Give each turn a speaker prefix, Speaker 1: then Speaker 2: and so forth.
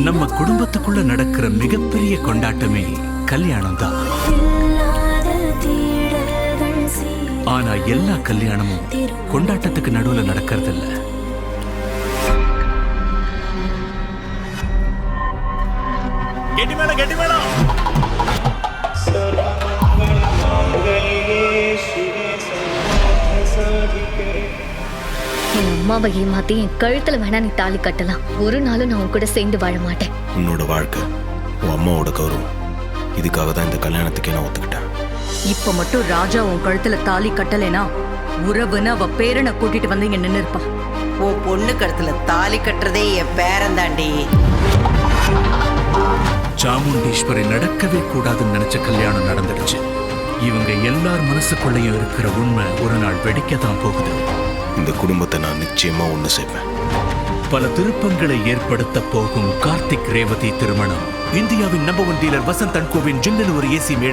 Speaker 1: நம்ம குடும்பத்துக்குள்ள நடக்கிற மிகப்பெரிய கொண்டாட்டமே கல்யாணம் தான். ஆனா எல்லா கல்யாணமும் கொண்டாட்டத்துக்கு நடுவுல நடக்கிறது இல்ல.
Speaker 2: என் அம்மாவை ஏமாத்தி என் கழுத்துல வேணா நீ தாலி கட்டலாம். ஒரு நாளும் நான் உன் கூட சேர்ந்து வாழ மாட்டேன்.
Speaker 3: உன்னோட வாழ்க்கை, உன் அம்மாவோட கௌரவம், இதுக்காக தான் இந்த கல்யாணத்துக்கே நான் ஒத்துக்கிட்டேன்.
Speaker 4: இப்ப மட்டும் ராஜா உன் கழுத்துல தாலி கட்டலைனா உறவுன்னு அவ பேரனை கூட்டிட்டு வந்து இங்க நின்னு இருப்பா.
Speaker 5: உன் பொண்ணு கழுத்துல தாலி கட்டுறதே என் பேரன் தாண்டி.
Speaker 1: சாமுண்டீஸ்வரி நடக்கவே கூடாதுன்னு நினைச்ச கல்யாணம் நடந்துடுச்சு. இவங்க எல்லார் மனசுக்குள்ளேயும் இருக்கிற உண்மை ஒரு நாள் வெடிக்கத்தான் போகுது.
Speaker 3: இந்த குடும்பத்தை நான் நிச்சயமா ஒண்ணு சேர்ப்பேன்.
Speaker 1: பல திருப்பங்களை ஏற்படுத்த போகும் கார்த்திக் ரேவதி திருமணம். இந்தியாவின் number 1 dealer Vasanth and CoWIN ஜில்லுன்னு ஒரு ஏசி மேளம்.